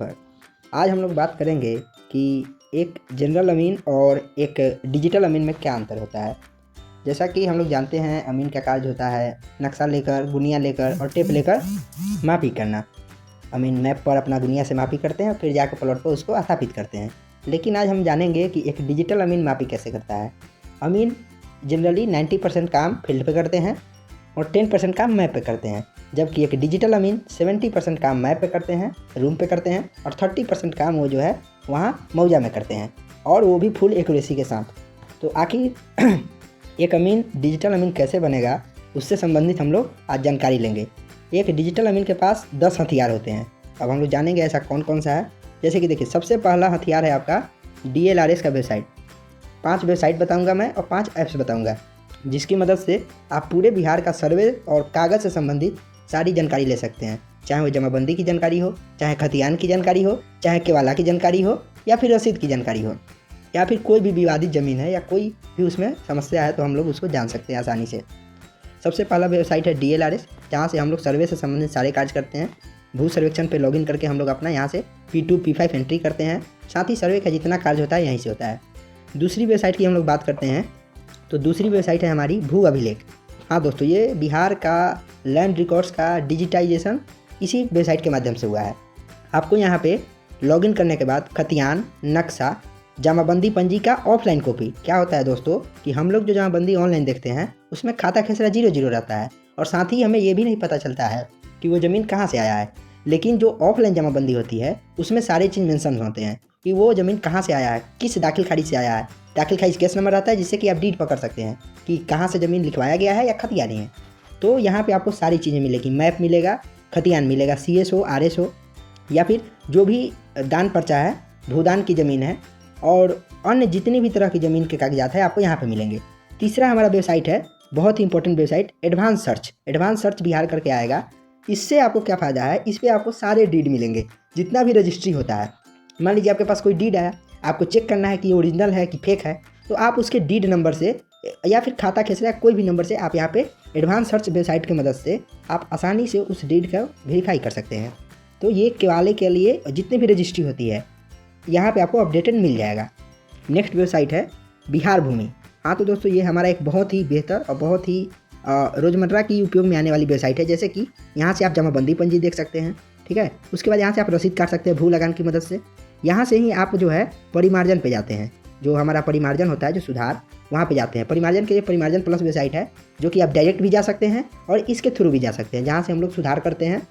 पर आज हम लोग बात करेंगे कि एक जनरल अमीन और एक डिजिटल अमीन में क्या अंतर होता है। जैसा कि हम लोग जानते हैं, अमीन का कार्य होता है नक्शा लेकर, गुनिया लेकर और टेप लेकर मापी करना। अमीन मैप पर अपना गुनिया से मापी करते हैं, फिर जाकर प्लॉट पर उसको स्थापित करते हैं। लेकिन आज हम जानेंगे कि एक डिजिटल अमीन मापी कैसे करता है। अमीन जनरली 90% काम फील्ड पे करते हैं और 10% काम मैप पे करते हैं, जबकि एक डिजिटल अमीन 70% काम मैप पे करते हैं, रूम पे करते हैं, और 30% काम वो जो है वहाँ मौजा में करते हैं, और वो भी फुल एक्यूरेसी के साथ। तो आखिर एक अमीन डिजिटल अमीन कैसे बनेगा, उससे संबंधित हम लोग आज जानकारी लेंगे। एक डिजिटल अमीन के पास 10 हथियार होते हैं। अब हम लोग जानेंगे ऐसा कौन कौन सा है। जैसे कि देखिए, सबसे पहला हथियार है आपका DLRS का वेबसाइट। 5 वेबसाइट बताऊंगा मैं और 5 ऐप्स बताऊंगा, जिसकी मदद से आप पूरे बिहार का सर्वे और कागज़ से संबंधित सारी जानकारी ले सकते हैं। चाहे वो जमाबंदी की जानकारी हो, चाहे खतियान की जानकारी हो, चाहे केवाला की जानकारी हो, या फिर रसीद की जानकारी हो, या फिर कोई भी विवादित ज़मीन है या कोई भी उसमें समस्या है, तो हम लोग उसको जान सकते हैं आसानी से। सबसे पहला वेबसाइट है DLRS, जहाँ से हम लोग सर्वे से संबंधित सारे कार्य करते हैं। भू सर्वेक्षण पे लॉगिन करके हम लोग अपना यहाँ से P2 P5 एंट्री करते हैं। साथ ही सर्वे का जितना कार्य होता है यहीं से होता है। दूसरी वेबसाइट की हम लोग बात करते हैं, तो दूसरी वेबसाइट है हमारी भू अभिलेख। हाँ दोस्तों, ये बिहार का लैंड रिकॉर्ड्स का डिजिटाइजेशन इसी वेबसाइट के माध्यम से हुआ है। आपको यहाँ पे लॉगिन करने के बाद खतियान, नक्शा, जमाबंदी पंजी का ऑफलाइन कॉपी। क्या होता है दोस्तों कि हम लोग जो जमाबंदी ऑनलाइन देखते हैं उसमें खाता खेसरा 0 रहता है, और साथ ही हमें ये भी नहीं पता चलता है कि वो ज़मीन कहाँ से आया है। लेकिन जो ऑफलाइन जमाबंदी होती है उसमें सारे चीज़ मेंशन होते हैं कि वो ज़मीन कहाँ से आया है, किस दाखिल खारिज से आया है। दाखिल खारिज केस नंबर रहता है, जिससे कि आप डीड पकड़ सकते हैं कि कहाँ से ज़मीन लिखवाया गया है या खतियानी है। तो यहाँ पे आपको सारी चीज़ें मिलेगी। मैप मिलेगा, खतियान मिलेगा, CS हो, RS हो, या फिर जो भी दान पर्चा है, भूदान की ज़मीन है, और अन्य जितनी भी तरह की ज़मीन के कागजात है आपको यहाँ पे मिलेंगे। तीसरा हमारा वेबसाइट है, बहुत ही important website, advance search. Advance search बिहार करके आएगा। इससे आपको क्या फ़ायदा है, इस पर आपको सारे डीड मिलेंगे, जितना भी रजिस्ट्री होता है। मान लीजिए आपके पास कोई डीड आया, आपको चेक करना है कि ओरिजिनल है कि फेक है, तो आप उसके डीड नंबर से या फिर खाता खेसरा कोई भी नंबर से आप यहाँ पे एडवांस सर्च वेबसाइट की मदद से आप आसानी से उस डीड का वेरीफाई कर सकते हैं। तो ये केवाले के लिए जितनी भी रजिस्ट्री होती है यहाँ पे आपको अपडेटेड मिल जाएगा। नेक्स्ट वेबसाइट है बिहार भूमि। हाँ तो दोस्तों, ये हमारा एक बहुत ही बेहतर और बहुत ही रोज़मर्रा की उपयोग में आने वाली वेबसाइट है। जैसे कि यहाँ से आप जमाबंदी पंजी देख सकते हैं, ठीक है। उसके बाद यहाँ से आप रसीद काट सकते हैं भू लगान की मदद से। यहाँ से ही आप जो है परिमार्जन पे जाते हैं, जो हमारा परिमार्जन होता है, जो सुधार, वहाँ पे जाते हैं। परिमार्जन के लिए परिमार्जन प्लस वेबसाइट है, जो कि आप डायरेक्ट भी जा सकते हैं और इसके थ्रू भी जा सकते हैं, जहाँ से हम लोग सुधार करते हैं।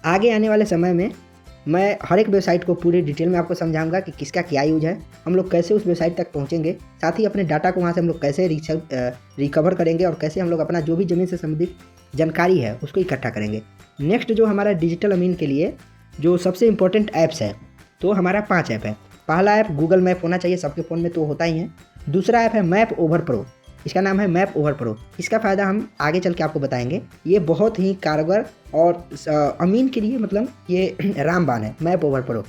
आगे आने वाले समय में मैं हर एक वेबसाइट को पूरी डिटेल में आपको समझाऊंगा कि किसका क्या यूज है, हम लोग कैसे उस वेबसाइट तक पहुंचेंगे, साथ ही अपने डाटा को वहां से हम लोग कैसे रिकवर करेंगे, और कैसे हम लोग अपना जो भी ज़मीन से संबंधित जानकारी है उसको इकट्ठा करेंगे। नेक्स्ट जो हमारा डिजिटल अमीन के लिए जो सबसे इम्पोर्टेंट ऐप्स है, तो हमारा 5 ऐप है। पहला ऐप गूगल मैप होना चाहिए, सबके फ़ोन में तो होता ही है। दूसरा ऐप है मैप ओवर प्रो, इसका नाम है मैप ओवर प्रो। इसका फ़ायदा हम आगे चल के आपको बताएंगे। ये बहुत ही कारगर और अमीन के लिए मतलब ये रामबाण है, मैप ओवर प्रो।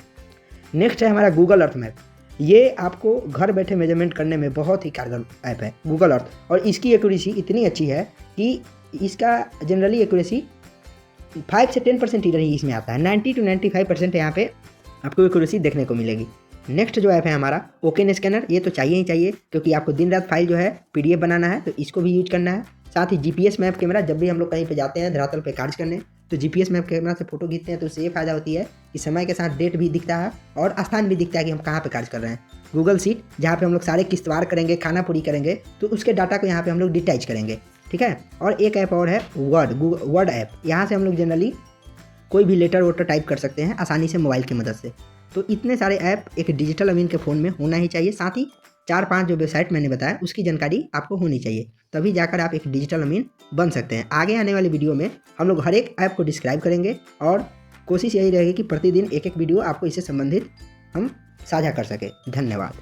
नेक्स्ट है हमारा गूगल अर्थ मैप। ये आपको घर बैठे मेजरमेंट करने में बहुत ही कारगर ऐप है गूगल अर्थ, और इसकी एक्यूरेसी इतनी अच्छी है कि इसका जनरली एक्यूरेसी 5 से 10% ही इसमें आता है। 90 to 95% यहाँ पे आपको एक्यूरेसी देखने को मिलेगी। नेक्स्ट जो ऐप है हमारा ओकेन स्कैनर, ये तो चाहिए ही चाहिए, क्योंकि आपको दिन रात फाइल जो है PDF बनाना है, तो इसको भी यूज करना है। साथ ही GPS मैप कैमरा, जब भी हम लोग कहीं पे जाते हैं धरातल पे कार्य करने, तो GPS मैप कैमरा से फोटो खींचते हैं, तो उससे ये फायदा होती है कि समय के साथ डेट भी दिखता है और स्थान भी दिखता है कि हम कहाँ पे कार्य कर रहे हैं। गूगल शीट, जहाँ पे हम लोग सारे किश्तवार करेंगे, खाना पूरी करेंगे, तो उसके डाटा को यहाँ पे हम लोग डिटाइच करेंगे, ठीक है। और एक ऐप और है वर्ड ऐप। यहाँ से हम लोग जनरली कोई भी लेटर वोटर टाइप कर सकते हैं आसानी से मोबाइल की मदद से। तो इतने सारे ऐप एक डिजिटल अमीन के फ़ोन में होना ही चाहिए। साथ ही 4-5 जो वेबसाइट मैंने बताया उसकी जानकारी आपको होनी चाहिए, तभी जाकर आप एक डिजिटल अमीन बन सकते हैं। आगे आने वाली वीडियो में हम लोग हर एक ऐप को डिस्क्राइब करेंगे, और कोशिश यही रहेगी कि प्रतिदिन एक वीडियो आपको इससे संबंधित हम साझा कर सकें। धन्यवाद।